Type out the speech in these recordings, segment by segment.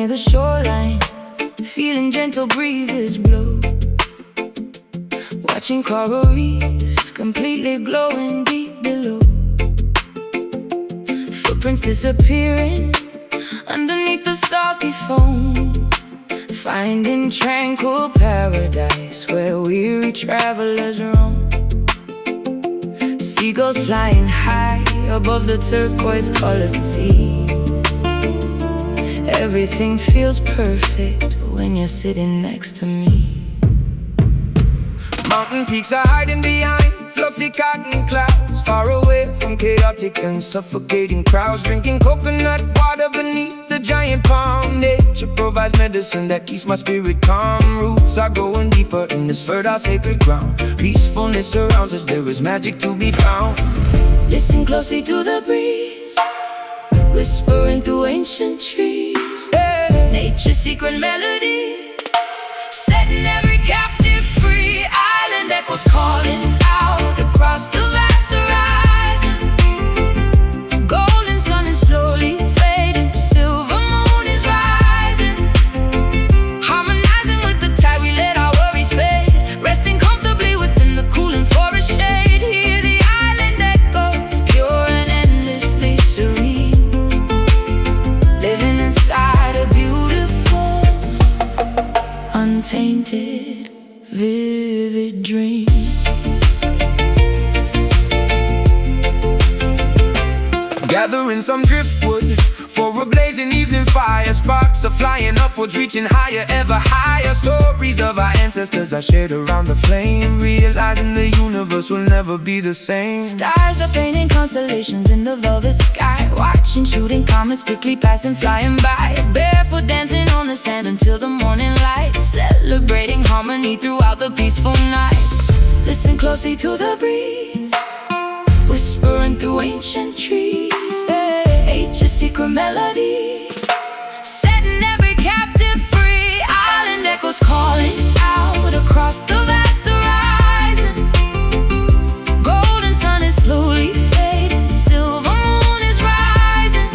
near the shoreline, feeling gentle breezes blow, watching coral reefs completely glowing deep below. Footprints disappearing underneath the salty foam, finding tranquil paradise where weary travelers roam. Seagulls flying high above the turquoise-colored sea. Everything feels perfect when you're sitting next to me. Mountain peaks are hiding behind fluffy cotton clouds, far away from chaotic and suffocating crowds, drinking coconut water beneath the giant palm. Nature provides medicine that keeps my spirit calm. Roots are going deeper in this fertile sacred ground. Peacefulness surrounds us, there is magic to be found. Listen closely to the breeze, whispering through ancient trees. Nature's secret melody, setting every captive free. Island echoes calling out across the vast horizon. Golden sun is slowly fading, silver moon is rising. Harmonizing with the tide, we let our worries fade, resting comfortably within the cooling forest shade. Hear the island echoes, pure and endlessly serene, living inside a beautiful, untainted, vivid dream. Gathering some driftwood for a blazing evening fire. Sparks are flying upwards, reaching higher, ever higher. Stories of our ancestors are shared around the flame, realizing the universe will never be the same. Stars are painting constellations in the velvet sky, watching shooting comets quickly passing, flying by. Barefoot dancing on the sand until the morning light, celebrating harmony throughout the peaceful night. Listen closely to the breeze, whispering through ancient trees. Nature's secret melody, setting every captive free. Island echoes calling out across the vast horizon. Golden sun is slowly fading, silver moon is rising.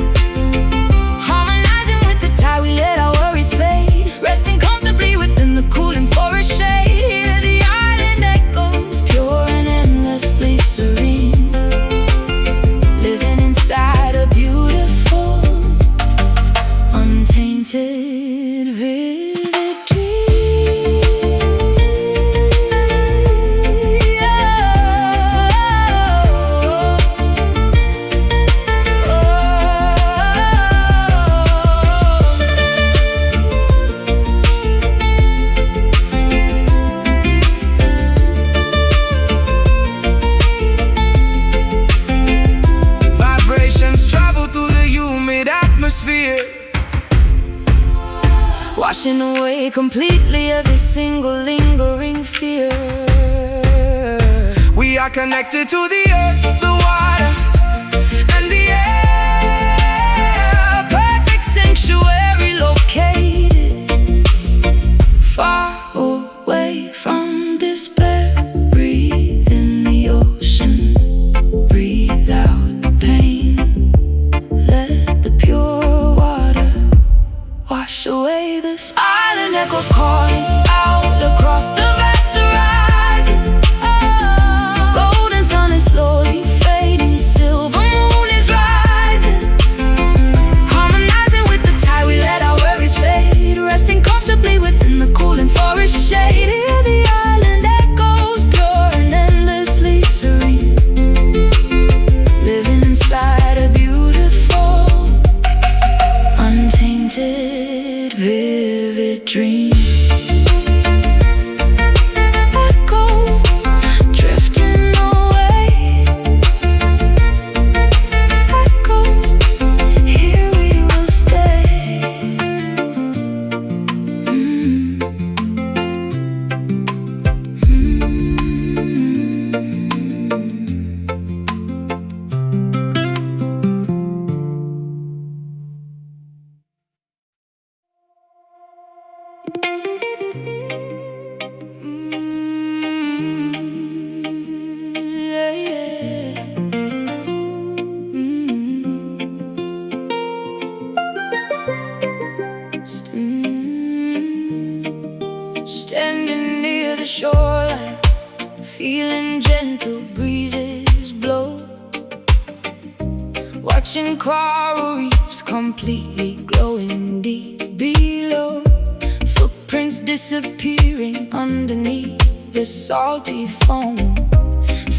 Harmonizing with the tide, we let our worries fade, resting comfortably within the cooling forest shade. Hear the island echoes, pure and endlessly serene, living inside a beautiful, untainted, vivid dream. Vibrations travel through the humid atmosphere, Washing away completely every single lingering fear. we are connected to the earth, the water, and the air. Perfect sanctuary located far away from despair. Breathe in the ocean, breathe out the pain. Let the pure water wash away this. Island echoes calling out across the vast horizon. Golden sun is slowly fading, silver moon is rising. Harmonizing with the tide, we let our worries fade, resting comfortably within the cooling forest shade. Hear the island echoes, pure and endlessly serene, living inside a beautiful, untainted, vivid dream. Echoes drifting away, echoes, here we will stay. Yeah, yeah. shoreline, feeling gentle breezes blow, watching coral reefs completely glowing deep below, footprints disappearing underneath the salty foam,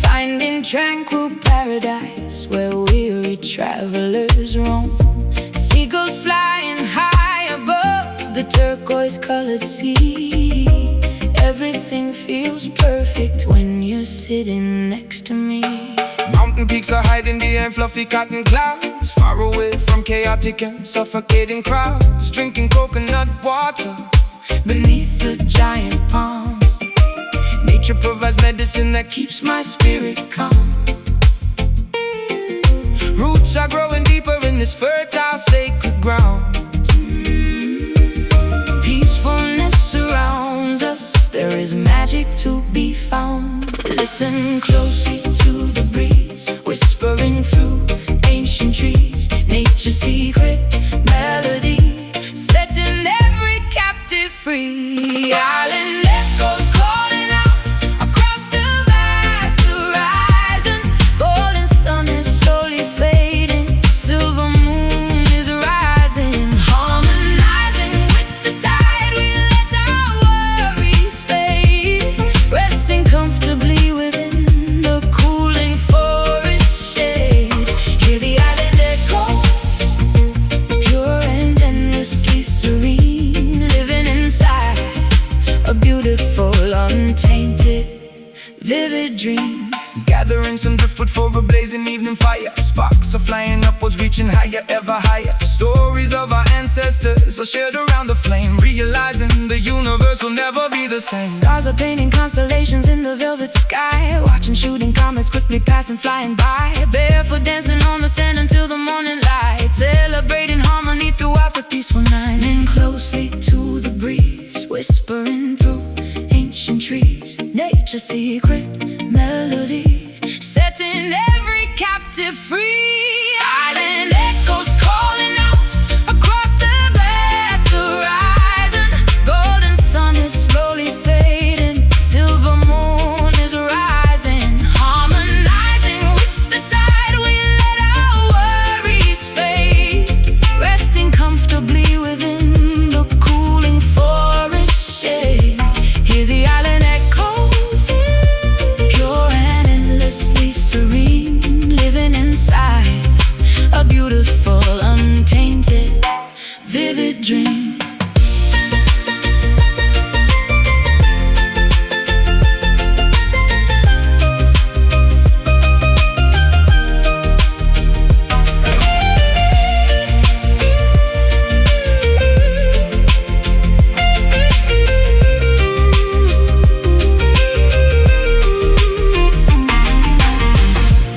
finding tranquil paradise where weary travelers roam. Seagulls flying high above the turquoise-colored sea. Everything feels perfect when you're sitting next to me. Mountain peaks are hiding behind fluffy cotton clouds, far away from chaotic and suffocating crowds, drinking coconut water beneath the giant palm. Nature provides medicine that keeps my spirit calm. Roots are growing deeper in this fertile, sacred ground. Peacefulness surrounds us, there is magic to be found. Listen closely to the breeze, whispering through ancient trees. Nature's secret melody, setting every captive free. Island echoes calling out across the vast horizon. Golden sun is slowly fading, silver moon is rising. Harmonizing with the tide, we let our worries fade, resting comfortably within the cooling forest shade. Hear the island echoes, pure and endlessly serene, living inside a beautiful, untainted, vivid dream. Gathering some driftwood for a blazing evening fire. Sparks are flying upwards, reaching higher, ever higher. Stories of our ancestors are shared around the flame, realizing the universe will never be the same. Stars are painting constellations in the velvet sky, watching shooting comets quickly passing, flying by. Barefoot dancing on the sand until the morning light, celebrating harmony throughout the peaceful night. Lean closely to the breeze, whispering through ancient trees. Nature's secret melody, setting every captive free. Island echoes calling out across the vast horizon. Golden sun is slowly fading, silver moon is rising. Harmonizing with the tide, we let our worries fade, resting comfortably within the cooling forest shade. Hear the island echoes, pure and endlessly serene, living inside a beautiful, untainted, vivid dream.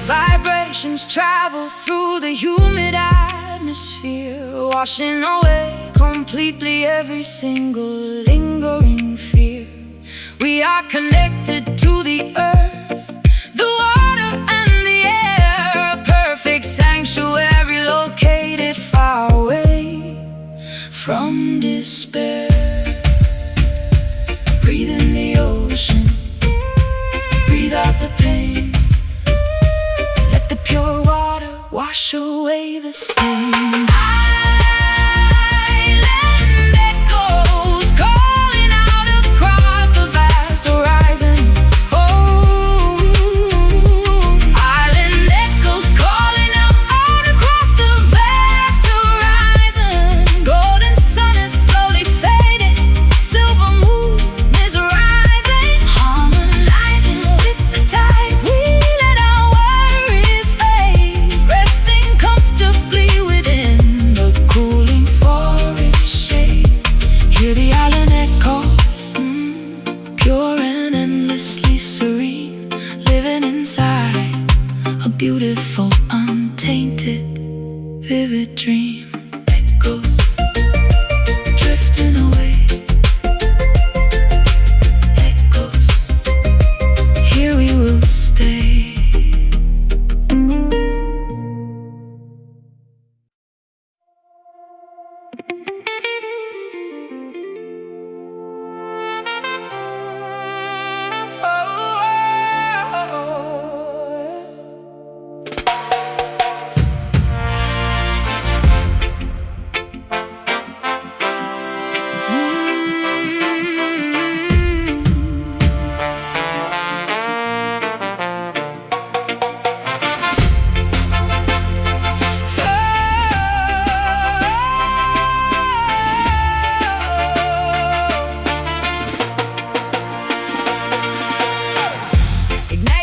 Vibrations travel through the humid atmosphere, washing away completely every single lingering fear. We are connected to the earth, the water and the air, a perfect sanctuary located far away from despair. Breathe in the ocean, breathe out the pain. Let the pure water wash away the stain. Island echoes calling out across the vast horizon. Oh, island echoes calling out across the vast horizon. Golden sun is slowly fading, silver moon is rising. Harmonizing with the tide, we let our worries fade, resting comfortably within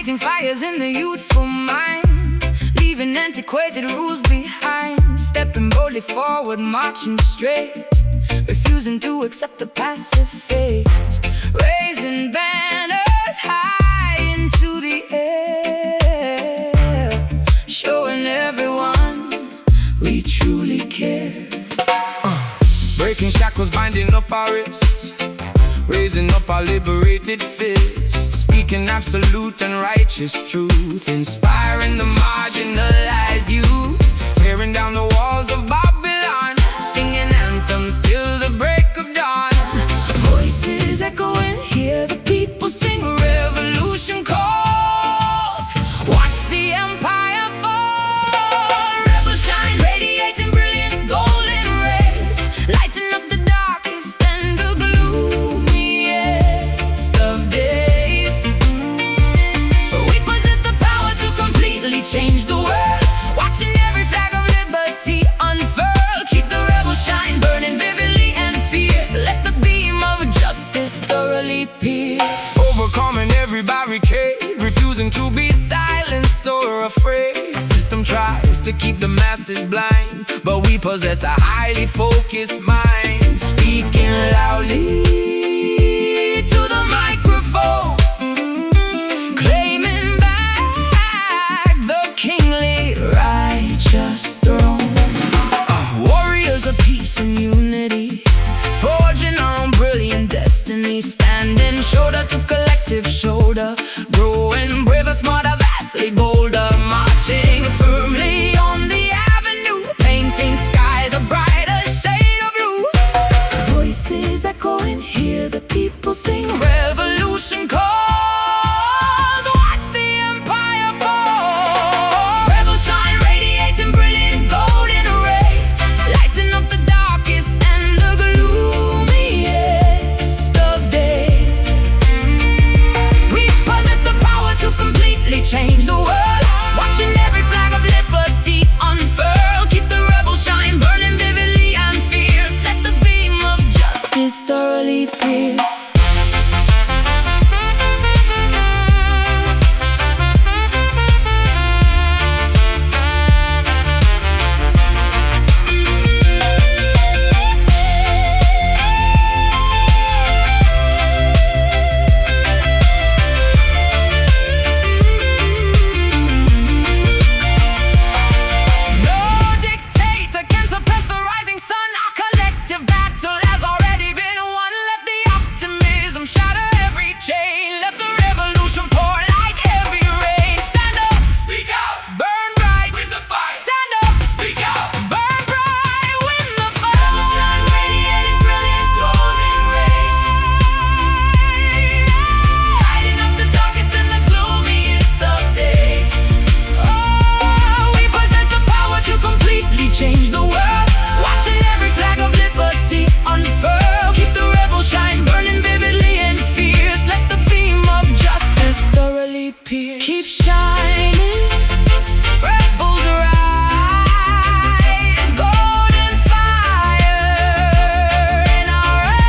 lighting fires in the youthful mind, leaving antiquated rules behind, stepping boldly forward, marching straight, refusing to accept the passive fate, raising banners high into the air, showing everyone we truly care. Breaking shackles, binding up our wrists, raising up our liberated fists, speaking absolute and righteous truth, inspiring the marginalized youth, tearing down the walls of Babylon, singing anthems till the break of dawn. Voices echoing, hear the people sing, revolution calls, watch the empire fall. Rebels shine, radiating brilliant golden rays, lighting up the darkest and the gloomiest of days. We possess the power to completely change the world, watching every flag of liberty unfurl. Keep the rebel shine burning vividly and fierce, let the beam of justice thoroughly pierce. Overcoming every barricade, refusing to be silenced or afraid. System tries to keep the masses blind, but we possess a highly focused mind, speaking loudly to the microphone, claiming back the kingly righteous throne. Warriors of peace and unity, forging our own brilliant destiny, standing shoulder to collective shoulder, growing braver, smarter, vastly bolder, marching firmly on the avenue, painting skies a brighter shade of blue. Voices echoing, hear the people sing, revolution calls, watch the empire fall. Rebels shine, radiating brilliant golden rays, lighting up the darkest and the gloomiest of days. We possess the power to completely change the world, watching every flag of liberty unfurl. Keep the rebel shine burning vividly and fierce, let the beam of justice thoroughly pierce. Change the world, watching every flag of liberty unfurl. Keep the rebel shine burning vividly and fierce, let the beam of justice thoroughly pierce. Keep shining, rebels rise, golden fire in our eyes.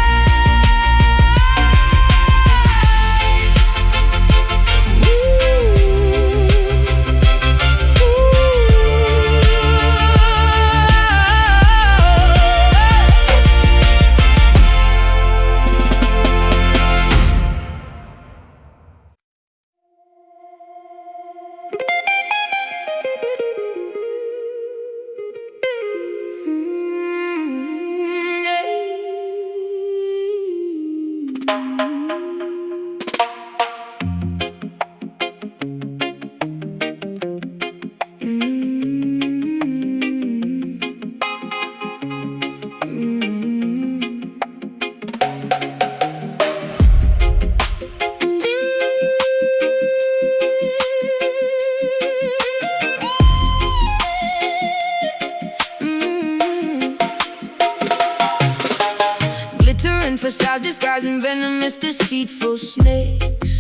Emphasize disguising venomous, deceitful snakes,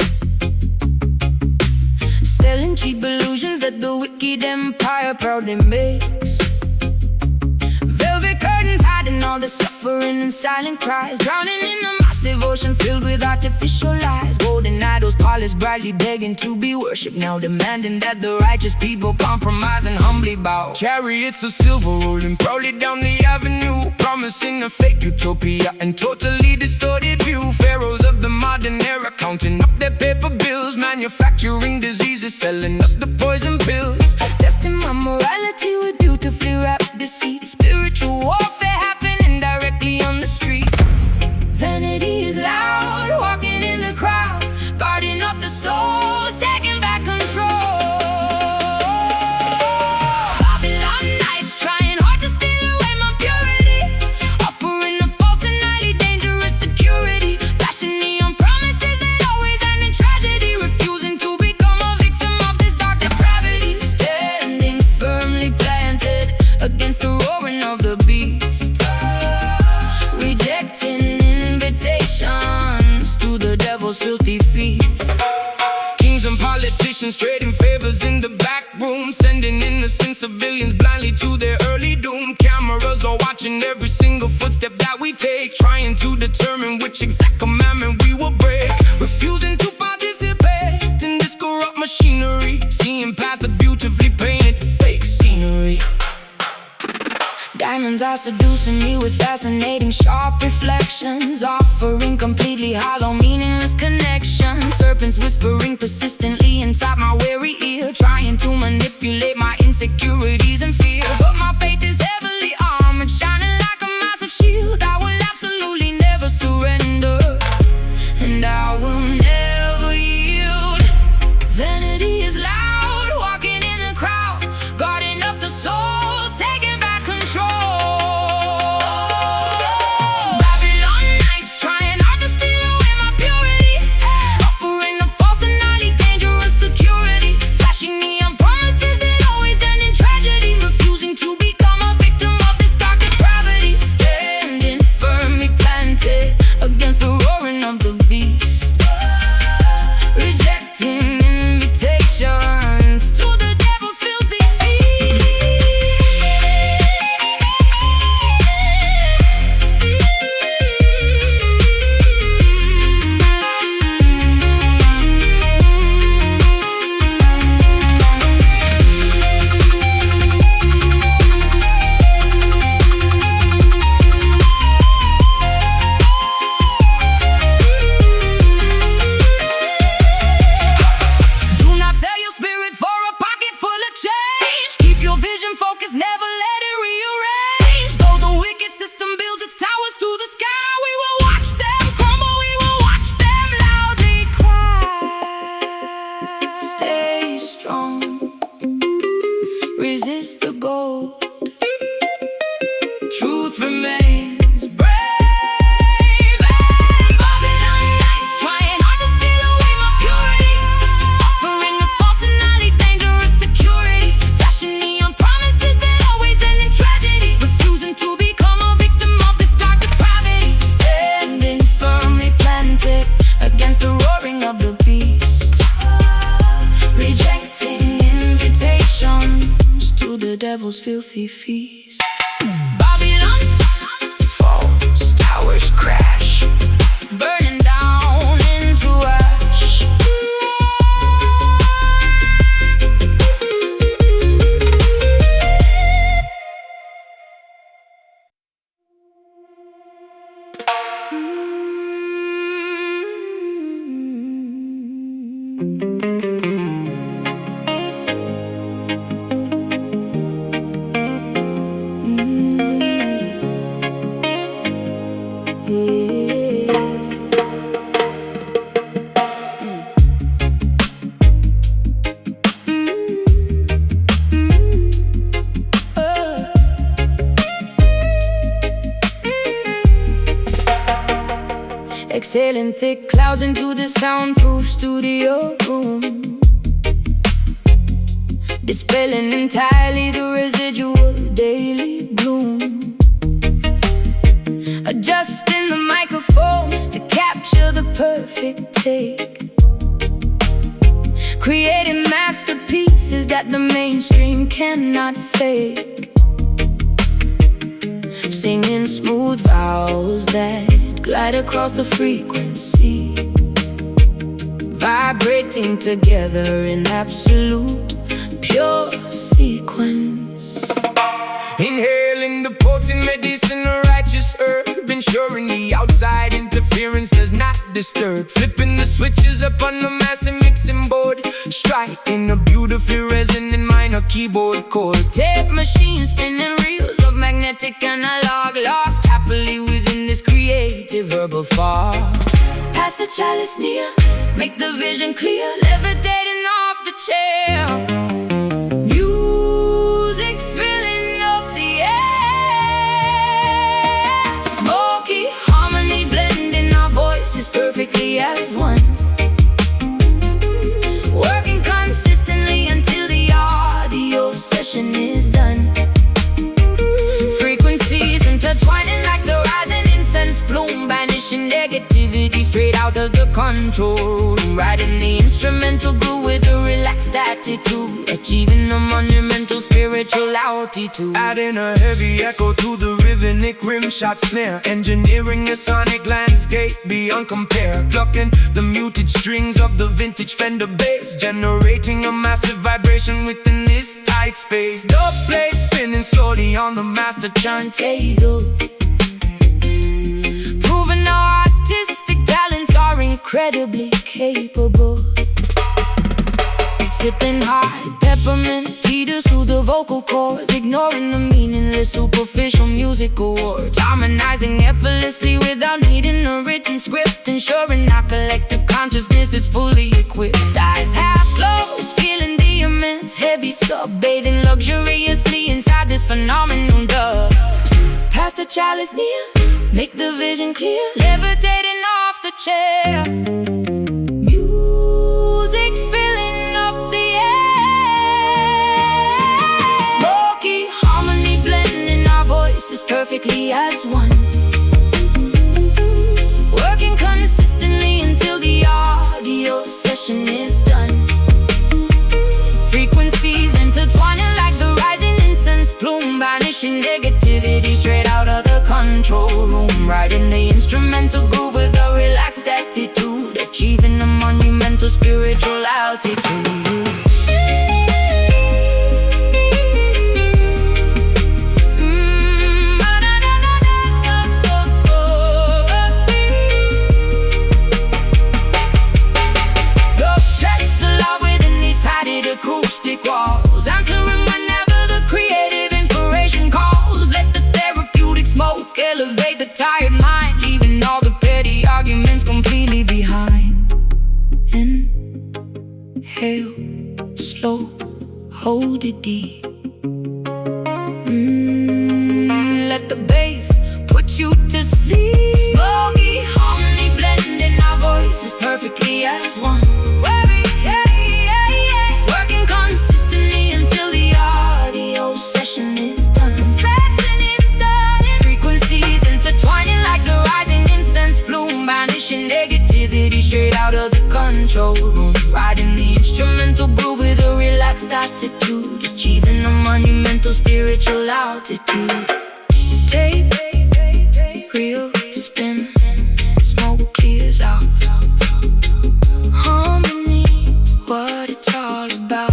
selling cheap illusions that the wicked empire proudly makes. Velvet curtains hide hiding all the suffering and silent cries, drowning in a massive ocean filled with artificial lies. Golden idols polished brightly, begging to be worshipped, now demanding that the righteous people compromise and humbly bow. Chariots of silver rolling proudly down the avenue, promising a fake utopia and totally distorted view. Pharaohs of the modern era counting up their paper bills, manufacturing diseases, selling us the poison pills. Testing my morality with beautifully wrapped deceit. Spiritual warfare happening directly on the street. Vanity is loud, walking in the crowd, guarding up the soul, taking back control. Babylon nights trying hard to steal away my purity, offering a false and highly dangerous security, flashing neon promises that always end in tragedy, refusing to become a victim of this dark depravity, standing firmly planted against the roaring of the beast, rejecting invitations to the devil's filthy feast. Kings and politicians trading favors in the back room, sending innocent civilians blindly to their early doom. Cameras are watching every single footstep that we take, trying to determine which exact commandment we will break, refusing to participate in this corrupt machinery, seeing past the beautifully painted fake scenery. Diamonds are seducing me with fascinating sharp reflections, offering completely hollow meaningless connections. Serpents whispering persistently inside my weary ear, trying to manipulate my insecurities and fear. But my faith is heavily armored, shining like a massive shield. I will absolutely never surrender, and I will never yield. Vanity is loud, walking in the crowd, guarding up the soul, taking back control. Babylon nights trying hard to steal away my purity, offering a false and highly dangerous security, flashing neon promises that always end in tragedy, refusing to become a victim of this dark depravity, standing firmly planted against the roaring of the beast, rejecting invitations to the devil's filthy feast. Do not sell your spirit for a pocket full of change. Keep your vision focused, never let it rearrange. Though the wicked system builds its towers to the sky, we will watch them crumble, we will watch them loudly cry. Stay strong, resist the gold, truth remains brave. And Babylon nights trying hard to steal away my purity, offering a false and highly dangerous security, flashing neon promises that always end in tragedy, refusing to become a victim of this dark depravity, standing firmly planted against the roaring of the beast, rejecting invitations to the devil's filthy feast. Babylon Falls, towers crash, burning down into ash. Exhaling thick clouds into the soundproof studio room, dispelling entirely the residual daily gloom. Adjusting the microphone to capture the perfect take, creating masterpieces that the mainstream cannot fake. singing smooth vowels that glide across the frequency, vibrating together in absolute pure sequence. Inhaling the potent medicine of righteous herb, ensuring the outside interference does not disturb. Flipping the switches up on the massive mixing board, striking a beautifully resonant minor keyboard chord. Tape machine spinning reels of magnetic analog, lost happily within this creative verbal fog. Pass the chalice near, make the vision clear, levitating off the chair. Music filling up the air, smoky harmony blending our voices perfectly as one, working consistently until the audio session is done. Frequencies intertwining like the rising incense plume, banishing negativity straight out of the control room. Riding the instrumental groove with a relaxed attitude, achieving a monumental spiritual altitude. Adding a heavy echo to the rhythmic rim shot snare, engineering a sonic landscape beyond compare. Plucking the muted strings of the vintage Fender bass, generating a massive vibration within this tight space. Dub plate spinning slowly on the master turntable, proving our artistic talents are incredibly capable. Sipping high peppermint tea to soothe the vocal cords, ignoring the meaningless superficial music awards. Harmonizing effortlessly without needing a written script, ensuring our collective consciousness is fully equipped. Eyes half closed, feeling the immense heavy sub, bathing luxuriously inside this phenomenal dub. Pass the chalice near, make the vision clear, levitating off the chair. Music filling up the air, smoky harmony blending our voices perfectly as one, working consistently until the audio session is done. Frequencies intertwining like the rising incense plume, banishing negativity straight out of the control room. Riding the instrumental groove with a relaxed attitude, achieving a monumental spiritual altitude. Acoustic walls, answering whenever the creative inspiration calls. Let the therapeutic smoke elevate the tired mind, leaving all the petty arguments completely behind. Inhale, slow, hold it deep. Let the bass put you to sleep. Smoky harmony blending our voices perfectly as one. Consistently until the audio session is done. Frequencies intertwining like the rising incense plume, banishing negativity straight out of the control room. Riding the instrumental groove with a relaxed attitude, achieving a monumental spiritual altitude. Tape, reel, spin, smoke clears out. Harmony, what it's all about.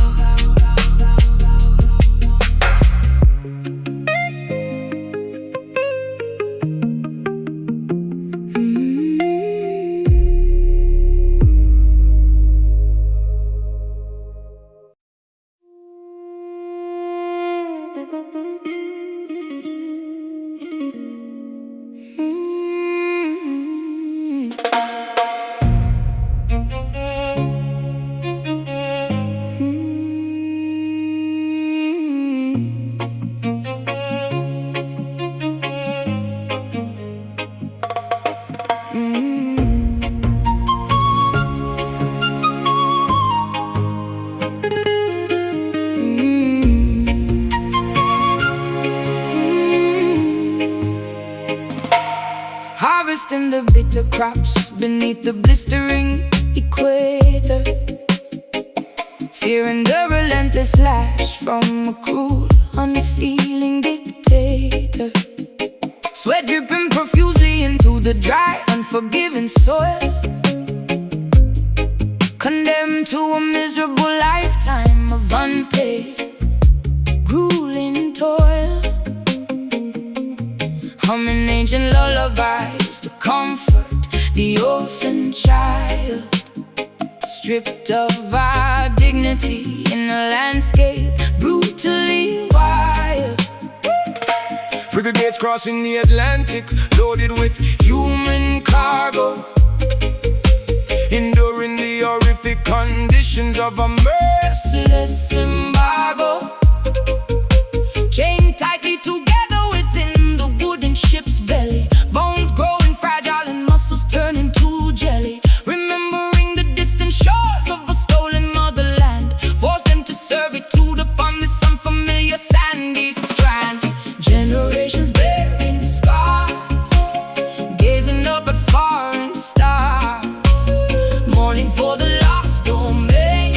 Harvesting the bitter crops beneath the blistering equator, fearing the relentless lash from a cruel, unfeeling dictator. sweat dripping profusely into the dry, unforgiving soil, condemned to a miserable lifetime of unpaid, grueling toil, humming ancient lullabies to comfort the orphan child, stripped of our dignity in a landscape brutally wild. Frigates crossing the Atlantic, loaded with human cargo, enduring the horrific conditions of a merciless embargo, chained tightly together within the wooden ship's belly, bones growing fragile and muscles turning to jelly, remembering the distant shores of a stolen motherland, forced them to servitude upon this unfamiliar sandy strand. Generations bearing scars, gazing up at foreign stars, mourning for the lost domain,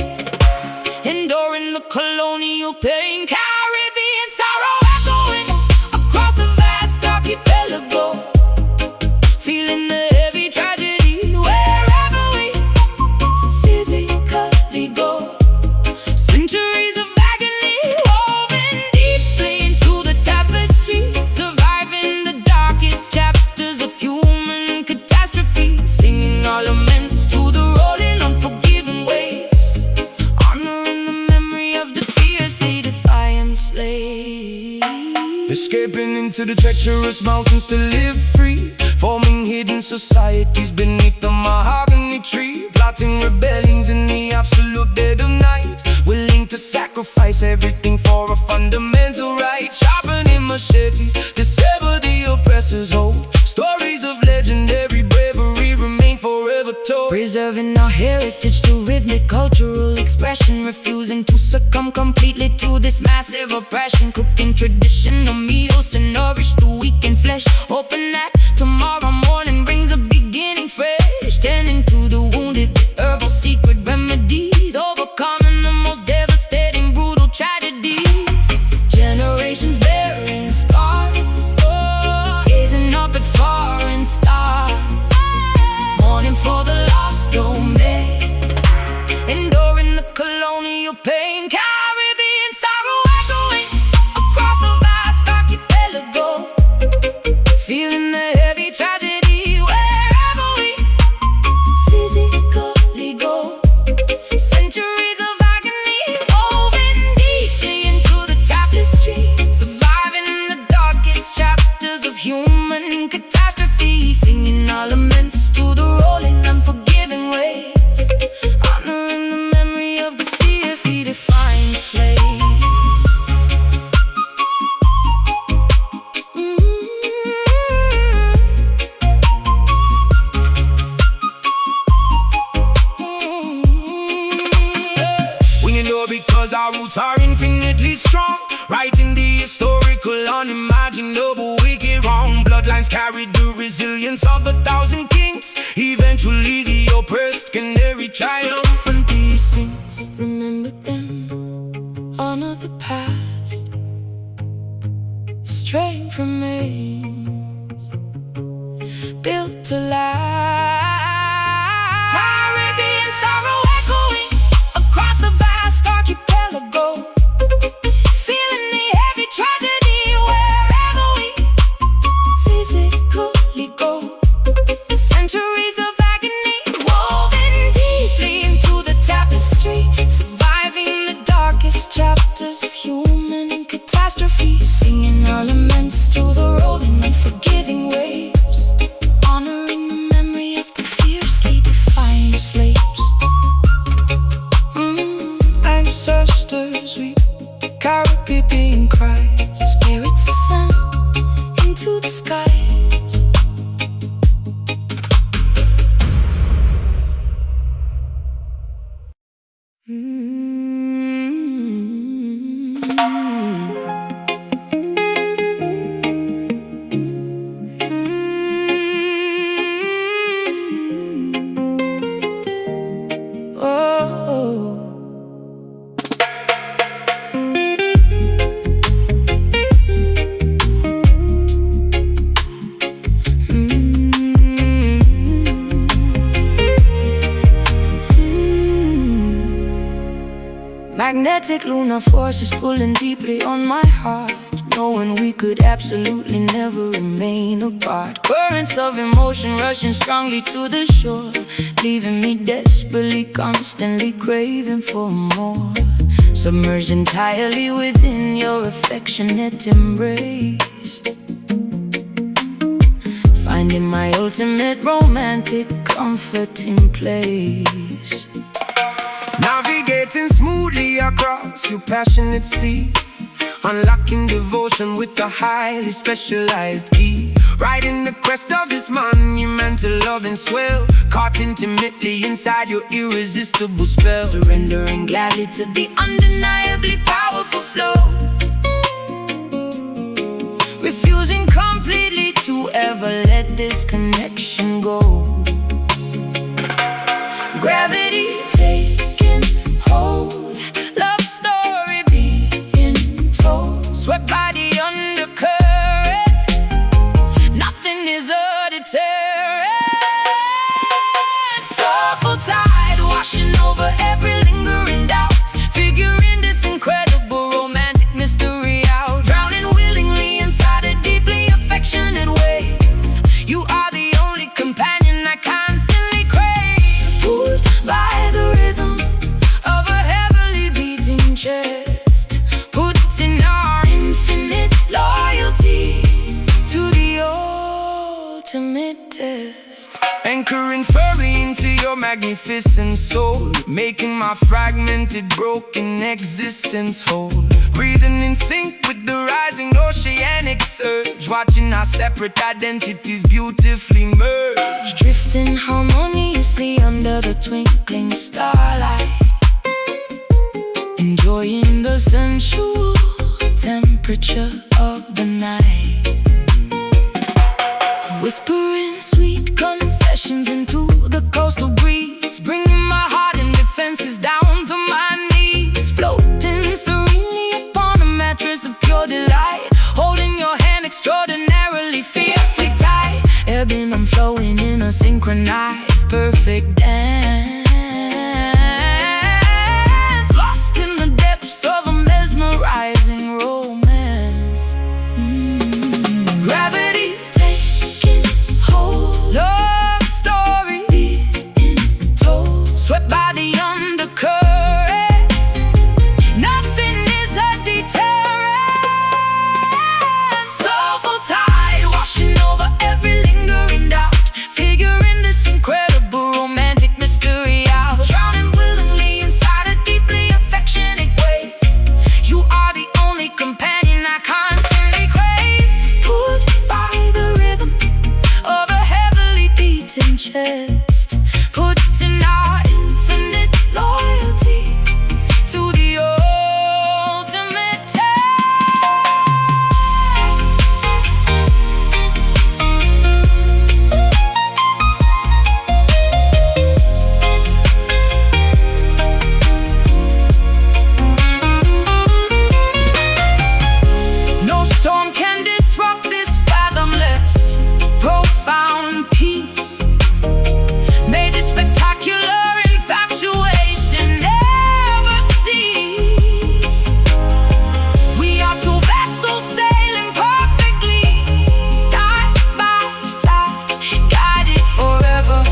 enduring the colonial pain. Caribbean sorrow echoing across the vast archipelago, feeling the heavy tragedy wherever we physically go. Centuries of agony woven deeply into the tapestry, surviving the darkest chapters of human catastrophe, singing our laments to the rolling, unforgiving waves, honoring the memory of the fiercely defiant slaves. Escaping into the treacherous mountains to live free, forming hidden societies beneath the mahogany tree, plotting rebellions in the absolute dead of night, willing to sacrifice everything for a fundamental right, sharpening machetes to sever the oppressor's hold. Stories of legendary bravery remain forever told, Preserving our heritage through rhythmic cultural expression, refusing to succumb completely to this massive oppression, cooking traditional meals to nourish the weak in flesh, hoping that tomorrow morning brings a beginning fresh, tending to the wounded with herbal secret remedies, overcoming the most devastating brutal tragedies. Generations bearing scars, gazing up at foreign stars, mourning for the lost domain, enduring the colonial pain. Caribbean sorrow echoing across the vast archipelago, feeling the heavy tragedy wherever we physically go. Centuries of agony woven deeply into the tapestry, surviving the darkest chapters of human catastrophe, singing our laments to the rolling, unforgiving waves, honoring the memory of the fiercely defiant slaves. we endure because our roots are infinitely strong, writing the historical, unimaginable, wicked wrong. Bloodlines carry the resilience of 1,000 kings, eventually the oppressed can carry triumphant blessings. Remember them, honor the past, straying from maze, built to last. Caribbean sorrow echoing across the vast archipelago, feeling the heavy tragedy wherever we physically go. Centuries of agony Magnetic lunar forces pulling deeply on my heart, knowing we could absolutely never remain apart. Currents of emotion rushing strongly to the shore, leaving me desperately, constantly craving for more. Submerged entirely within your affectionate embrace, finding my ultimate romantic comforting place. Navigating smoothly across your passionate sea, unlocking devotion with a highly specialized key. Riding the crest of this monumental love and swell, caught intimately inside your irresistible spell. Surrendering gladly to the undeniably powerful flow, refusing completely to ever let this connection go. Gravity taking hold, love story being told, swept by the undercurrent, nothing is a deterrent. Soulful tide washing over every lingering doubt, figuring this incredible romantic mystery out, drowning willingly inside a deeply affectionate wave. You are the only companion I constantly crave, pulled by the rhythm of a heavily beating chest, putting our infinite loyalty to the ultimate test. Anchoring firmly into your magnificent soul, making my fragmented, broken existence whole. Breathing in sync with the rising oceanic surge, watching our separate identities beautifully merge. Drifting harmoniously under the twinkling starlight, enjoying the sensual temperature of the night, whispering sweet confessions into the coastal breeze, bringing my heart and defenses down to my knees, floating serenely upon a mattress of pure delight, holding your hand extraordinarily fiercely tight, ebbing and flowing in a synchronized perfect dance, lost in the depths of a mesmerizing romance. Gravity taking hold, love story being told, swept by the undercurrent, nothing is a deterrent. Soulful tide washing over every lingering doubt, figuring this incredible romantic mystery out, drowning willingly inside a deeply affectionate wave. You are the only companion I constantly crave, pulled by the rhythm of a heavily beating chest, putting our infinite loyalty to the ultimate test. No storm can disrupt this fathomless, profound peace. May this spectacular infatuation never cease. We are two vessels sailing perfectly, side by side, guided forever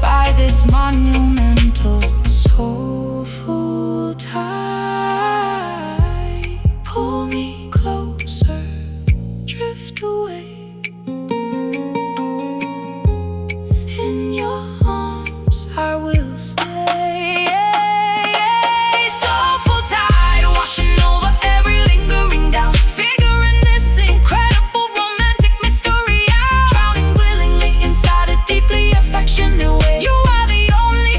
by this monumental soulful tide. Pull me closer, drift away, in your arms I will stay. Soulful tide washing over every lingering doubt, figuring this incredible romantic mystery out, drowning willingly inside a deeply affectionate way. You are the only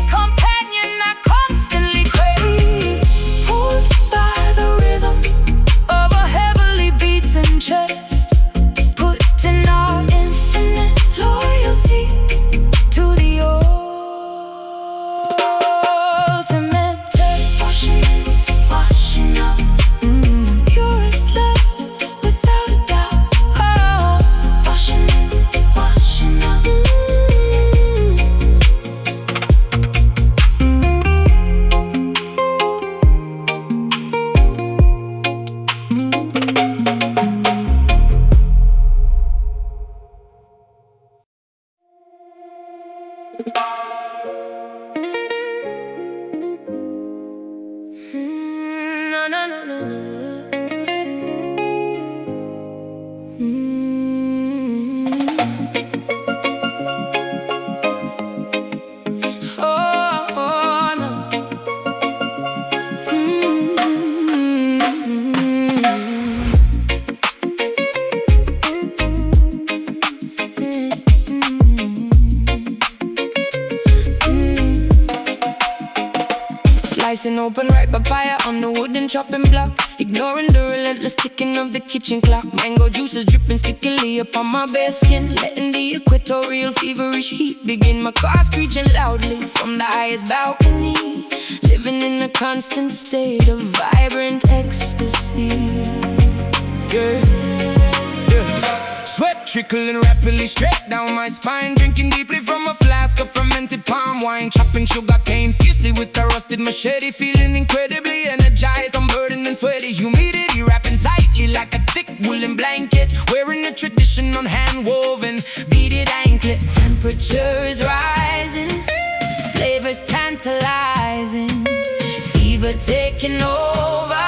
Slicing open ripe papaya on the wooden chopping block, ignoring the relentless ticking of the kitchen clock. Mango juices dripping stickily upon my bare skin, letting the equatorial feverish heat begin. My car screeching loudly from the highest balcony, living in a constant state of vibrant ecstasy. Yeah. Sweat trickling rapidly straight down my spine, drinking deeply from a flask of fermented palm wine, chopping sugar cane fiercely with a rusted machete, feeling incredibly energized. I'm burdened and sweaty, humidity wrapping tightly like a thick woolen blanket, wearing a traditional hand-woven beaded anklet. Temperature is rising, flavors tantalizing, fever taking over,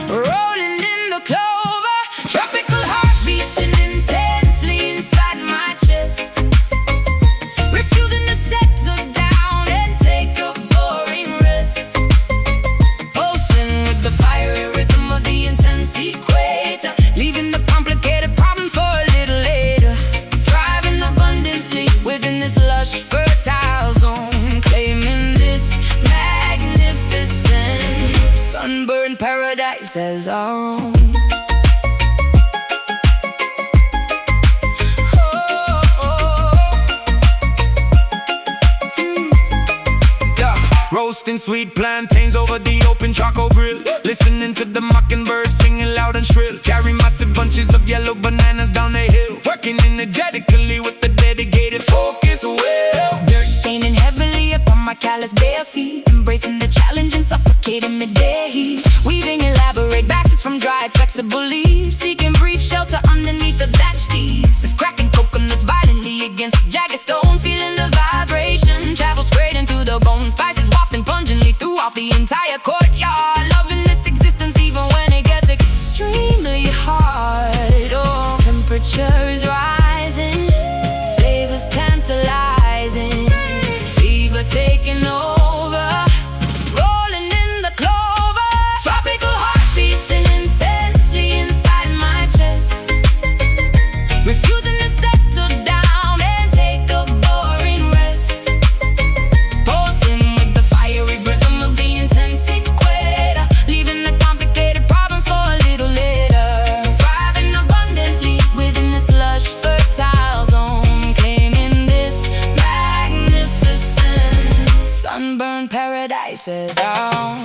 rolling in the clover, tropical heartbeats intensely inside my chest, refusing to settle down and take a boring rest, pulsing with the fiery rhythm of the intense equator, leaving the complicated problems for a little later, thriving abundantly within this lush fertile zone, claiming this magnificent sunburned paradise as our own. Roasting sweet plantains over the open charcoal grill, listening to the mockingbird singing loud and shrill, carry massive bunches of yellow bananas down the hill, working energetically with the dedicated focus will. Dirt staining heavily upon my callous bare feet, embracing the challenge and suffocating midday heat, weaving elaborate baskets from dried flexible leaves, seeking brief shelter underneath the thatched eaves, with cracking coconuts violently against the jagged stone, feeling the vibration travel straight into the bone, spices wafting pungently throughout the entire courtyard, loving this existence even when it gets extremely hard. Oh, temperature is rising, flavors tantalizing, fever taking over, rolling in the clover, tropical heartbeats intensely inside my chest, refusing to settle down and take a boring rest, pulsing with the fiery rhythm of the intense equator, leaving the complicated problems for a little later, thriving abundantly within this lush fertile zone, claiming this magnificent sunburned paradise as our own.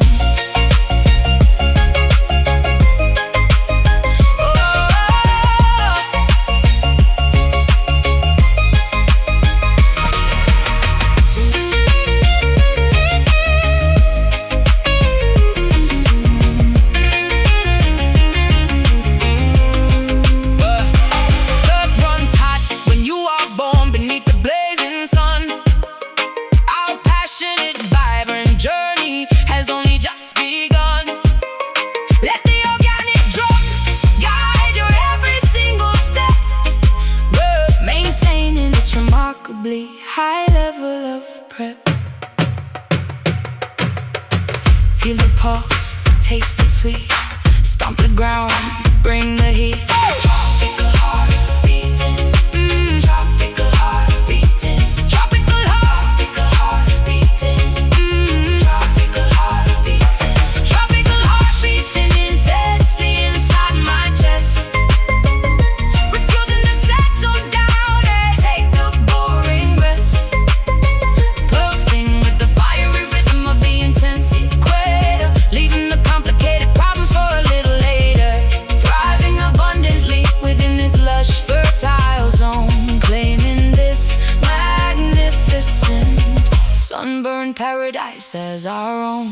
High level of prep, feel the pulse, taste the sweet, stomp the ground, bring the heat. Tropical heart beating, tropical heart beating, tropical heart beating, tropical heart beating, tropical heart beating intensely inside my chest, refusing to settle down and take a boring rest, pulsing with the fiery rhythm of the intense equator, leaving the complicated problems for a little later, thriving abundantly within this lush fertile zone, claiming this magnificent sunburned paradise as our own.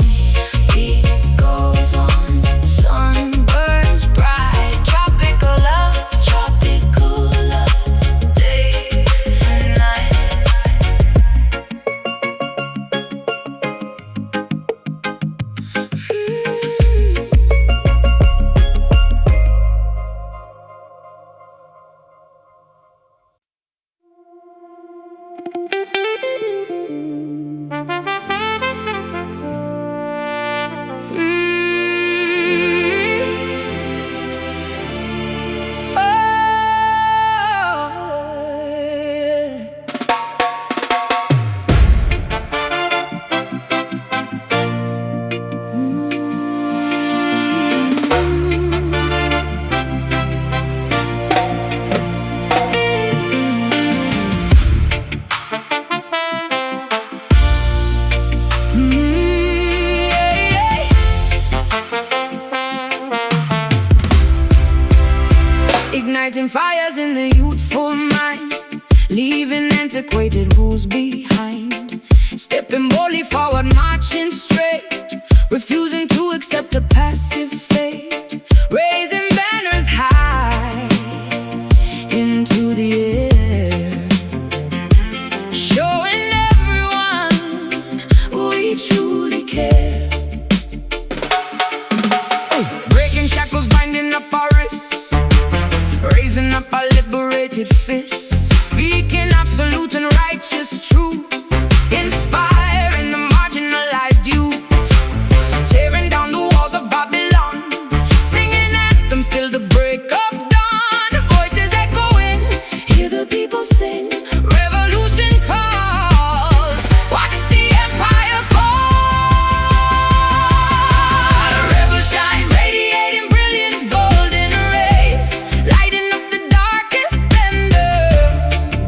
Beat goes on, sun burns bright, tropical love, day and night. Yeah, yeah. Igniting fires in the youthful mind, leaving antiquated rules behind. Stepping boldly forward, marching straight, refusing to accept a passive fate. Raising banners high into the air, showing everyone we truly care. Breaking shackles, binding up our wrists, raising up our liberated fists, speaking absolute and righteous truth, inspiring the marginalized youth, tearing down the walls of Babylon, singing anthems till the break of dawn. Voices echoing, Hear the people sing, revolution calls, watch the empire fall. a rebel shine, radiating brilliant golden rays, lighting up the darkest and the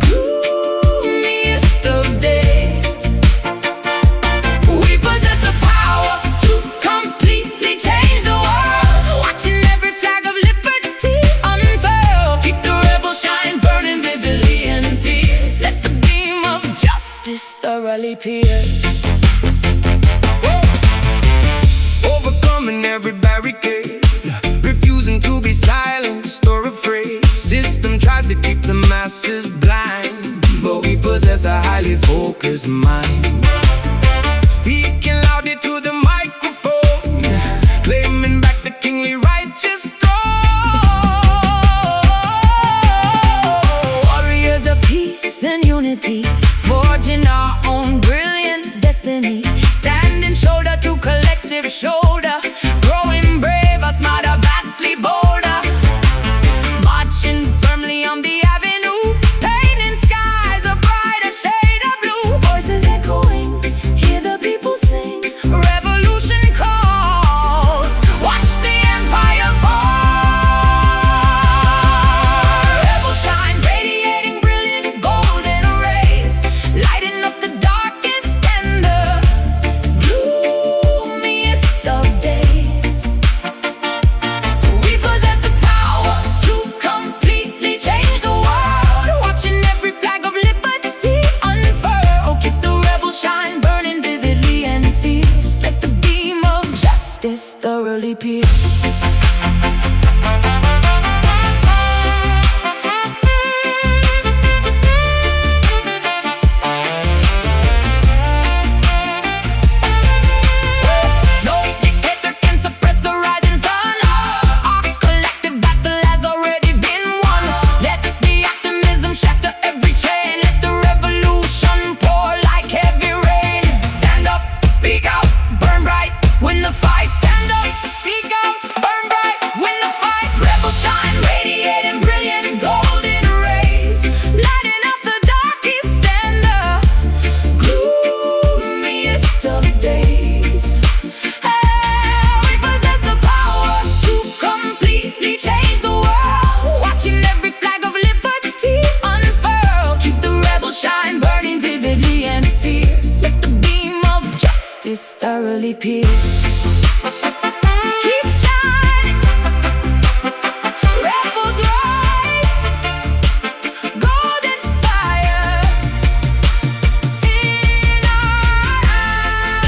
gloomiest of days. We possess the power to completely change the world, watching every flag of liberty unfurl. Keep the rebel shine burning vividly and fierce, let the beam of justice thoroughly pierce. Overcoming every barricade, refusing to be silenced or afraid. System tries to keep the masses blind, but we possess a highly focused mind. Speaking loudly to the microphone, claiming back the kingly righteous throne. Warriors of peace and unity, forging our own brilliant destiny, standing shoulder to collective shoulder, growing braver, smarter, vastly bolder, marching firmly on the avenue, painting skies a brighter shade of blue. Voices echoing, hear the people sing, revolution calls, watch the empire fall. Rebel shine, radiating brilliant golden rays, lighting up the darkest and the gloomiest of days. We possess the power to completely change the world, watching every flag of liberty unfurl. Keep the rebel shine burning vividly and fierce, let the beam of justice thoroughly pierce. No dictator can suppress the rising sun. Our collective battle has already been won. Let the optimism shatter every chain, let the revolution pour like heavy rain. Stand up, speak out, burn bright, win the fight. Stand up, speak out, burn bright, win the fight. Rebel shine, radiating brilliant golden rays, lighting up the darkest and the gloomiest of days. We possess the power to completely change the world, watching every flag of liberty unfurl. Keep the rebel shine burning vividly and fierce, let the beam of justice thoroughly pierce. Keep shine, rebels rise, golden fire in our eyes.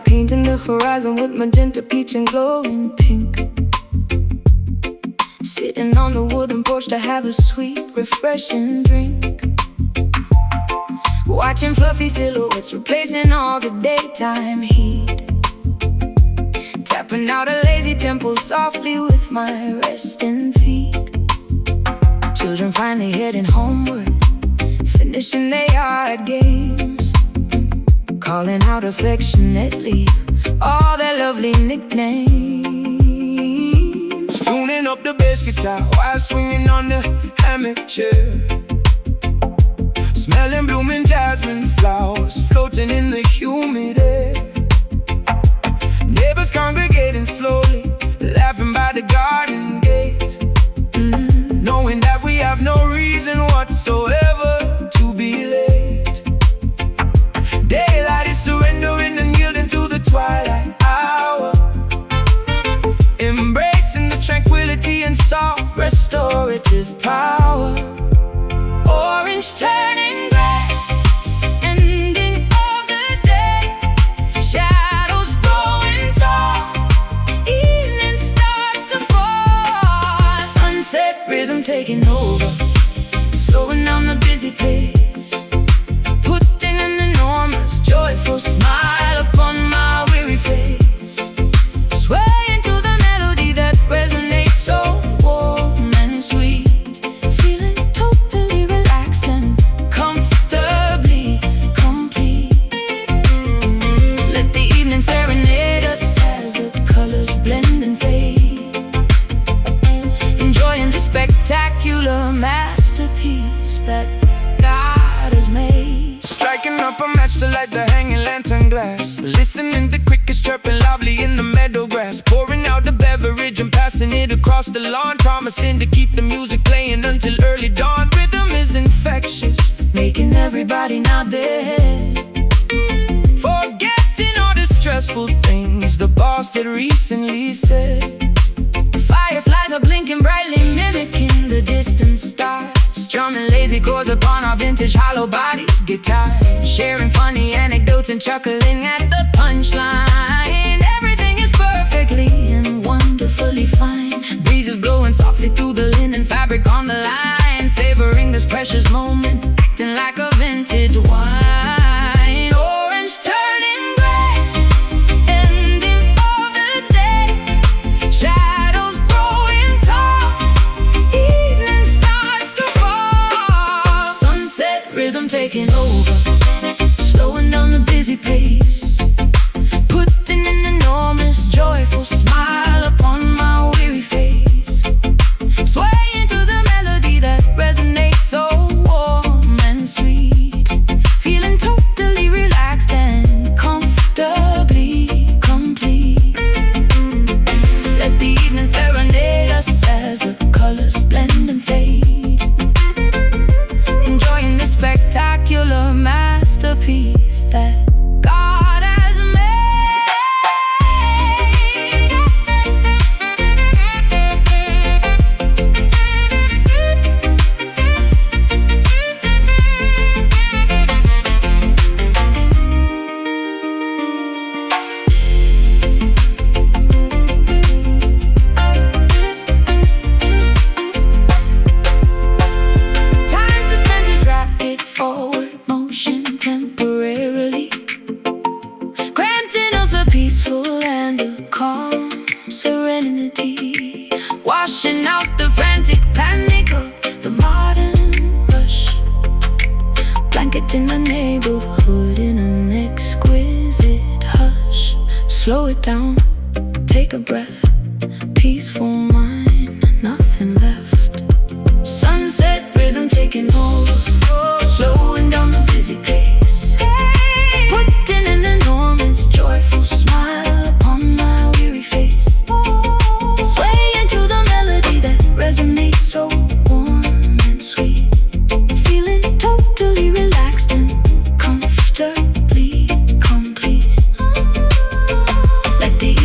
Painting the horizon with magenta, peach, and glowing pink. Sitting on the wooden porch to have a sweet, refreshing drink. Watching fluffy silhouettes replacing all the daytime heat. Tap Tapping out a lazy tempo softly with my resting feet. Children finally heading homeward, finishing their yard games, calling out affectionately all their lovely nicknames. Tuning up the bass guitar while swinging on the hammock chair, smelling blooming jasmine flowers floating in the humid air. Neighbors congregating slowly, laughing by the garden gate, knowing that we have no reason whatsoever to be late. Daylight is surrendering and yielding to the twilight hour, embracing the tranquility and soft restorative power. Orange turning gray, ending of the day, shadows growing tall, evening starts to fall. Sunset rhythm taking over, slowing down the busy pace, putting an enormous joyful smile upon my weary face. Swaying to the melody that resonates so warm and sweet, feeling totally relaxed and comfortably complete. Let the evening serenade us as the colors blend and fade, enjoying the spectacular masterpiece that God has made. Striking up a match to light the hanging lantern glass, listening to crickets chirping loudly in the meadow grass, pouring out the beverage and passing it across the lawn, promising to keep the music playing until early dawn. Rhythm is infectious, Making everybody nod their head, forgetting all the stressful things the boss had recently said. fireflies are blinking brightly, mimicking the distant stars, strumming lazy chords upon our vintage hollow body guitar, sharing funny anecdotes and chuckling at the punchline. Everything is perfectly and wonderfully fine. Breezes blowing softly through the linen fabric on the line, savoring this precious moment, acting like a vintage wine. Orange turning gray, ending of the day, shadows growing tall, evening starts to fall. Sunset rhythm taking over, slowing down the busy pace, putting an enormous joyful smile upon my weary face. Swaying to the melody that resonates so warm and sweet, feeling totally relaxed and comfortably complete. Let the evening serenade us as the colors blend and fade, enjoying the spectacular masterpiece that God has made. Time suspends its rapid forward motion temporarily, granting us a peaceful and a calm serenity, washing out the frantic panic of the modern rush, blanketing the neighborhood in an exquisite hush. Slow it down, take a breath, peaceful mind, nothing left. Sunset rhythm taking over, slowing down the busy pace, putting an enormous joyful smile upon my weary face. Swaying to the melody that resonates so warm and sweet, feeling totally relaxed and comfortably complete. Let the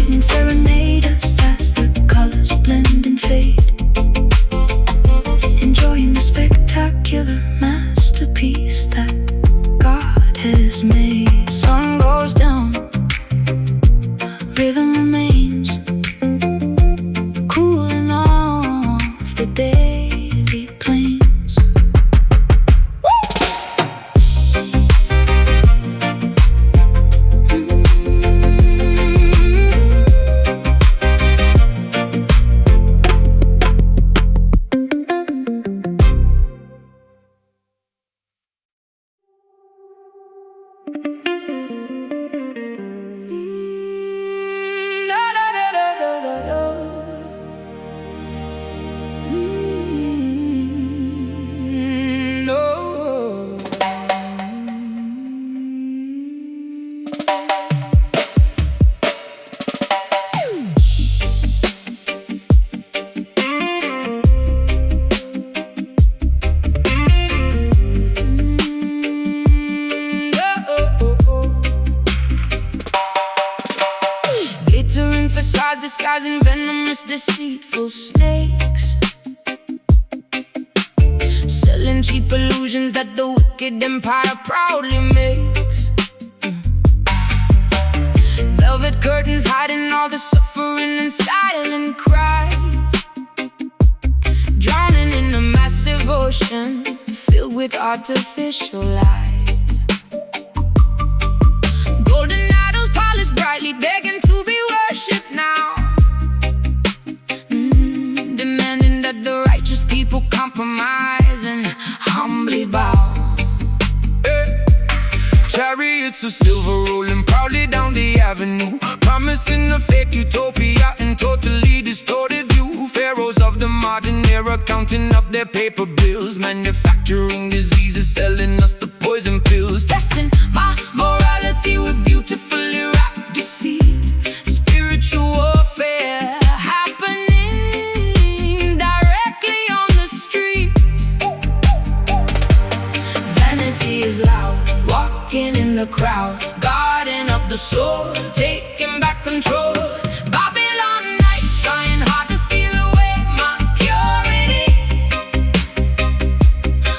facades disguising venomous, deceitful snakes, selling cheap illusions that the wicked empire proudly makes. Velvet curtains hiding all the suffering and silent cries, drowning in a massive ocean filled with artificial lies. Golden idols polished brightly, begging to be worshipped now, demanding that the righteous people compromise and humbly bow. Chariots of silver rolling proudly down the avenue, promising a fake utopia and totally distorted view. Pharaohs of the modern era counting up their paper bills, manufacturing diseases, selling us the poison pills, Testing my morality with beautifully wrapped deceit. Spiritual warfare happening directly on the street. Vanity is loud, walking in the crowd, guarding up the soul, taking back control. Babylon nights trying hard to steal away my purity,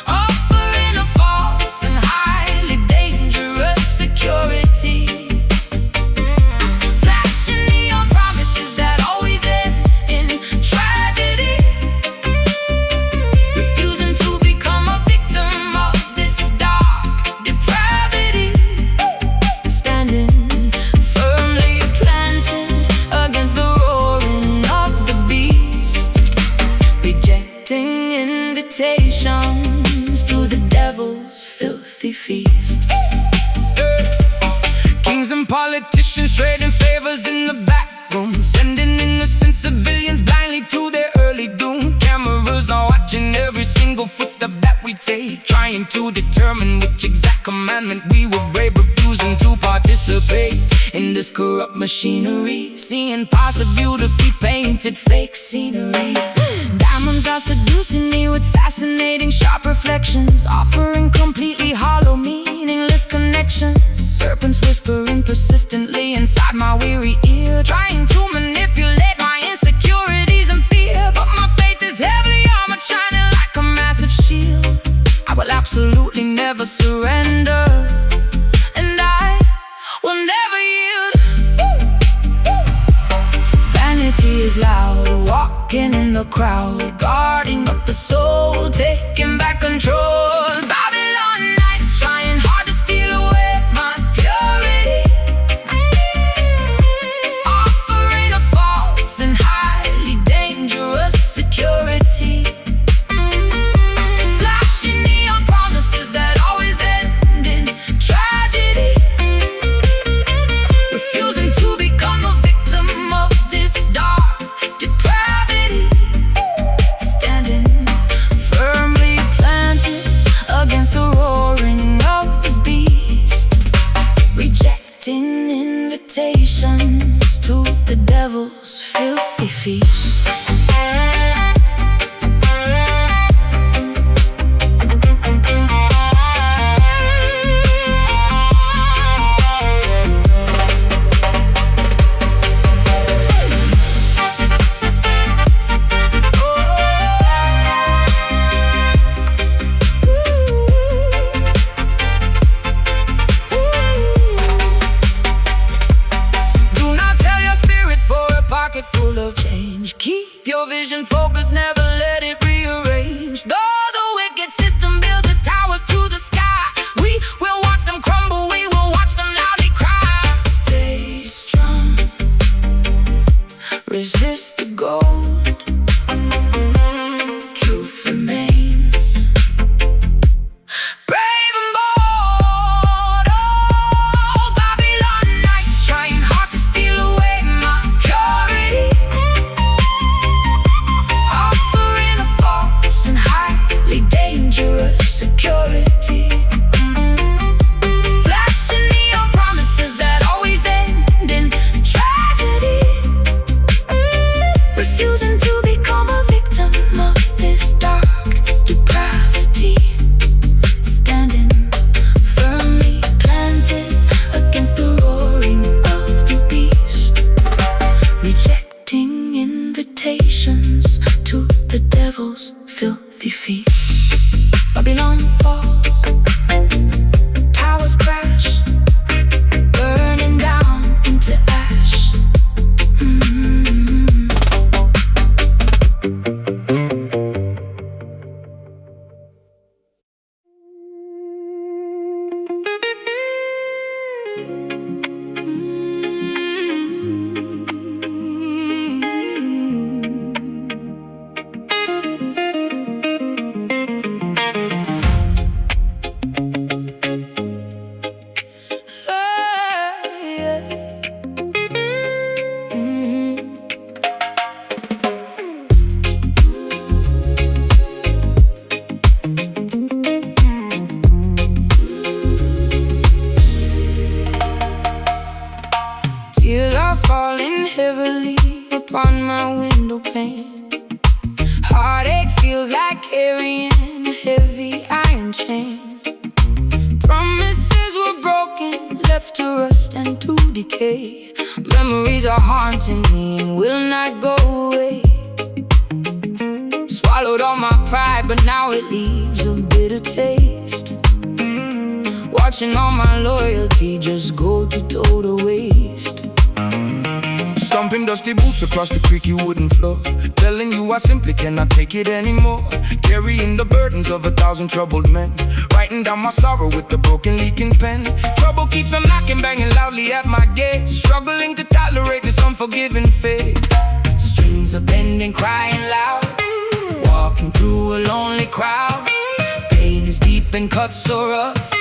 offering a false and highly dangerous security, flashing neon promises that always end in tragedy, refusing to become a victim of this dark depravity, standing firmly planted against the roaring of the beast, rejecting invitations to the devil's filthy feast. Kings and politicians trading favors in the back room, sending innocent civilians blindly to their early doom. Cameras are watching every single footstep that we take, trying to determine which exact commandment we will brave, refusing to participate in this corrupt machinery, seeing past the beautifully painted fake scenery. Diamonds are seducing me with fascinating sharp reflections, offering completely hollow meaningless connections. Serpents whispering persistently inside my weary ear, trying to manipulate my insecurities and fear. But my faith is heavily armored, shining like a massive shield. I will absolutely never surrender, and I will never yield. Vanity is loud, walking in the crowd, guarding up the soul, taking back control. Babylon nights trying hard to steal away my purity, offering a false and highly dangerous security, flashing neon promises that always end in tragedy, refusing to become a victim of this dark depravity, standing firmly planted against the roaring of the beast, rejecting invitations to the devil's filthy feast. Do not sell your spirit for a pocket full of change. Keep your vision focused, never let it rearrange. Though the wicked system builds its towers to the sky, we will watch them crumble, we will watch them loudly cry. Stay strong, resist the gold, truth remains. Brave and bold, oh, Babylon nights trying hard to steal away my purity, offering a false and highly dangerous security, flashing neon promises that always end in tragedy, refusing upon my window pane. Heartache feels like carrying a heavy iron chain. Promises were broken, left to rust and to decay. Memories are haunting me and will not go away. Swallowed all my pride, but now it leaves a bitter taste. Watching all my loyalty just go to total waste. Stomping dusty boots across the creaky wooden floor, telling you I simply cannot take it anymore. Carrying the burdens of 1,000 troubled men, writing down my sorrow with the broken leaking pen. Trouble keeps on knocking, banging loudly at my gate, struggling to tolerate this unforgiving fate. Strings are bending, crying loud, walking through a lonely crowd. Pain is deep and cuts so rough,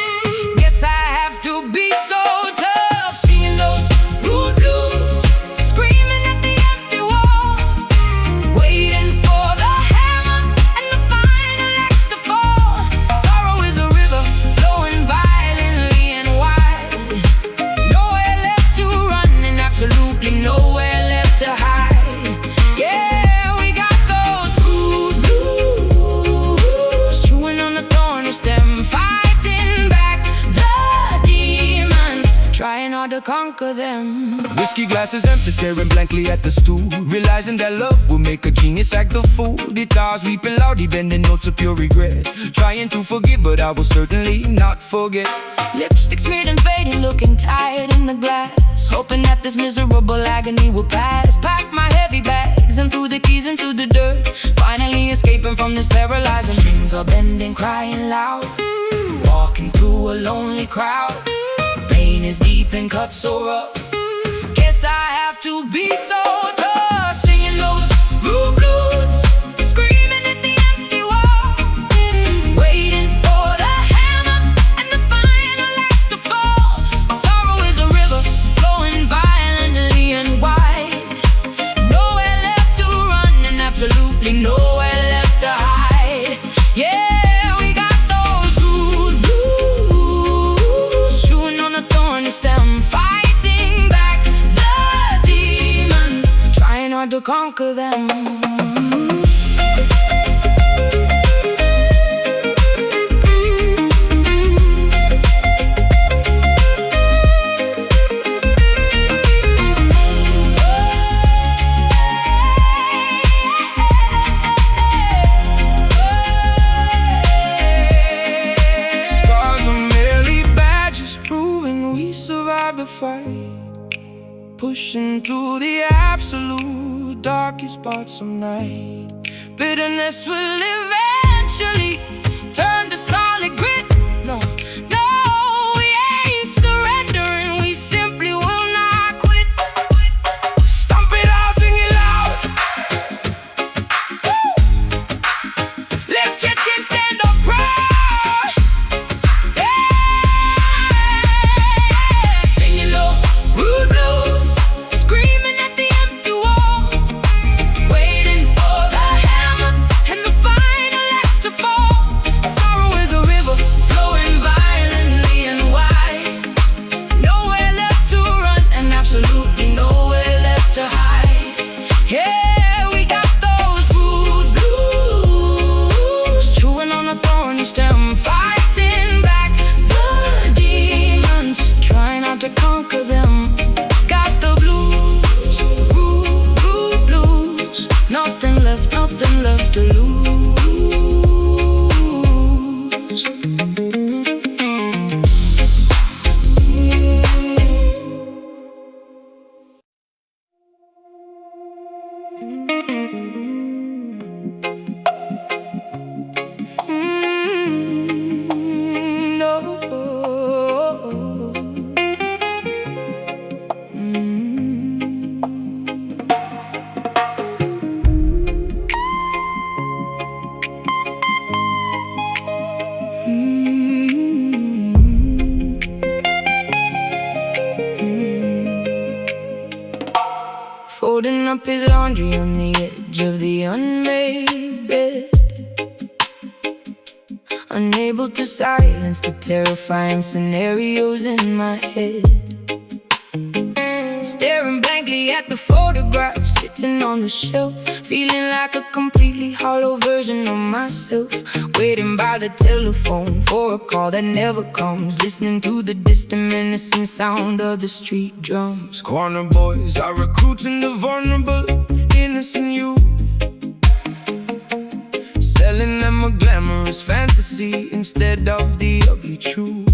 guess I have to be so tough. Singing those rude blues, screaming at the empty wall, waiting for the hammer and the final axe to fall. Sorrow is a river flowing violently and wide. Nowhere left to run and absolutely nowhere left to hide. Yeah, we got those rude blues, chewing on the thorny stem, fighting back the demons, trying hard to conquer them. Whiskey glasses empty, staring blankly at the stool, realizing that love will make a genius act the fool. Guitars weeping loudly, bending notes of pure regret, trying to forgive, but I will certainly not forget. Lipstick smeared and fading, looking tired in the glass, hoping that this miserable agony will pass. Pack my heavy bags and threw the keys into the dirt, finally escaping from this paralyzing. Strings are bending, crying loud, walking through a lonely crowd. Pain is deep and cuts so rough, guess I have to be so tough. Singing those rude blues, screaming at the empty wall, waiting for the hammer and the final axe to fall. Sorrow is a river flowing violently and wide. Nowhere left to run and absolutely nowhere left to hide. Yeah, we got those rude blues, chewing on a thorny stem, fighting back the demons, trying hard to conquer them. Scars are merely badges, proving we survived the fight, pushing through the absolute darkest parts of night. Bitterness will eventually turn to solid grit. No, no, we ain't surrendering, we simply will not quit. Stomp it out, sing it loud. Lift your chin, stand up proud. Yeah, singing those rude blues, screaming at the empty wall, waiting for the hammer and the final axe to fall. Sorrow is a river flowing violently and wide. Nowhere left to run and absolutely nowhere left to hide. Yeah, we got those rude blues, chewing on a thorny stem, fighting back the demons, trying not to conquer them. Got the blues, rude blues, nothing left to lose. No. Folding up his laundry on the edge of the unmade bed, unable to silence the terrifying scenarios in my head. Staring blankly quickly at the photograph sitting on the shelf, feeling like a completely hollow version of myself. Waiting by the telephone for a call that never comes, listening to the distant menacing sound of the street drums. Corner boys are recruiting the vulnerable, innocent youth, selling them a glamorous fantasy instead of the ugly truth.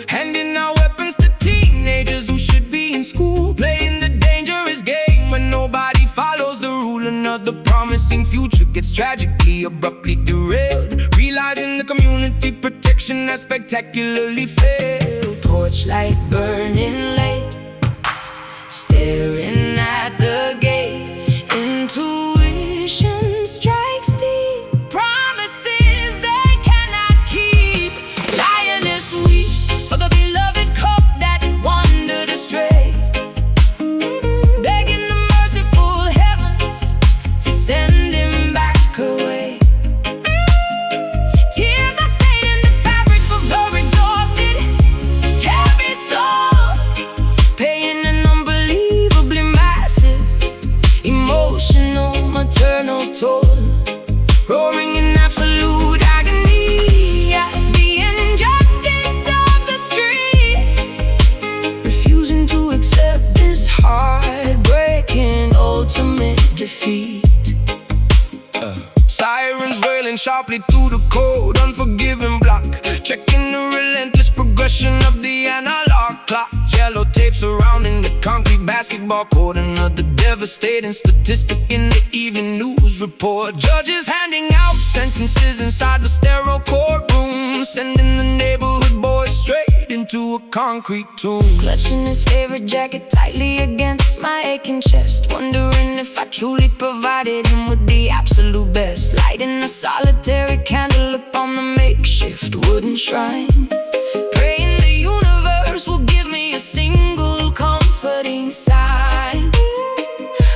Handing out weapons to teenagers who should be in school, playing the dangerous game when nobody follows the rule. Another promising future gets tragically, abruptly derailed, realizing the community protection has spectacularly failed. Torchlight burning late, staring at the gate. Intuition strikes deep, promises they cannot keep. Lioness weeps for the beloved cup that wandered astray, begging the merciful heavens to send him back away. Tears are staining the fabric of her exhausted, heavy soul, paying an unbelievably massive emotional, maternal toll, roaring in absolute agony at the injustice of the street, refusing to accept this heartbreaking ultimate defeat. Sirens wailing sharply through the cold, unforgiving block, checking the relentless progression of the analog clock. Yellow tape surrounding the concrete basketball court, another devastating statistic in the evening news report. Judges handing out sentences inside the sterile courtroom, sending the neighborhood boys straight into a concrete tomb. Clutching his favorite jacket tightly against my aching chest, wondering if I truly provided him with the absolute best. Lighting a solitary candle upon the makeshift wooden shrine, praying the universe will give me a single comforting sign.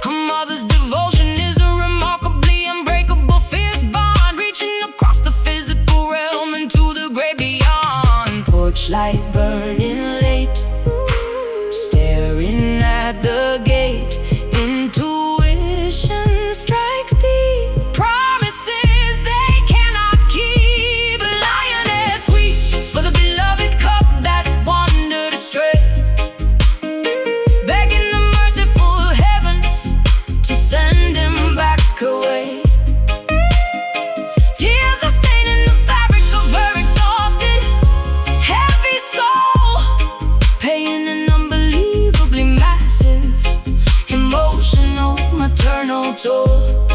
A mother's devotion is a remarkably unbreakable, fierce bond, reaching across the physical realm into the great beyond. Torchlight burning late, staring at the gate. Intuition strikes deep, promises they cannot keep. Lioness weeps for the beloved cup that wandered astray, begging the merciful heavens to send him back away. Tears are staining the fabric of her exhausted, heavy soul, paying an unbelievably massive emotional, maternal toll,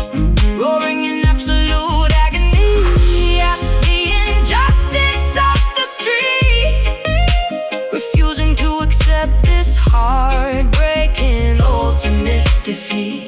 roaring in absolute agony at the injustice of the street, refusing to accept this heartbreaking ultimate defeat.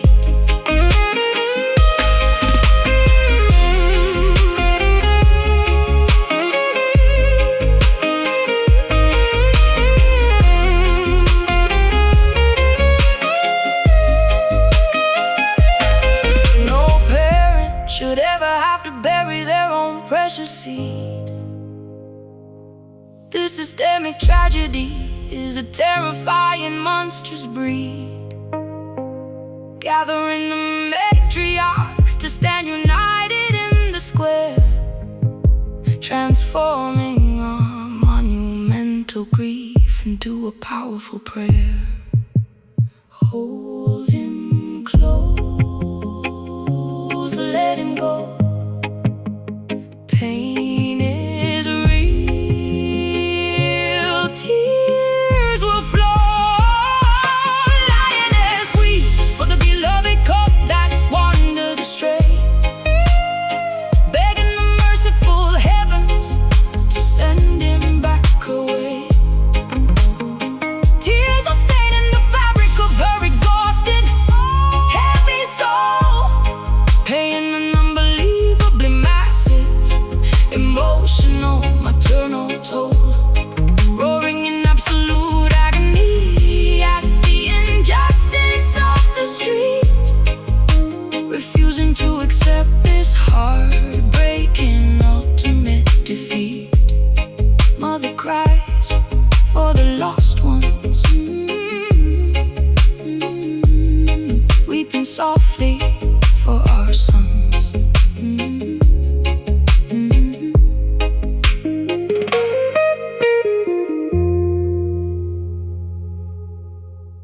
No parent should ever have to bury their own precious seed. This systemic tragedy is a terrifying, monstrous breed, gathering the matriarchs to stand united in the square, transforming our monumental grief into a powerful prayer. Hold him close, let him go. Pain is real, tears will flow. Lioness weeps for the beloved cup that wandered astray, begging the merciful heavens to send him back away. Tears are staining the fabric of her exhaustion. softly.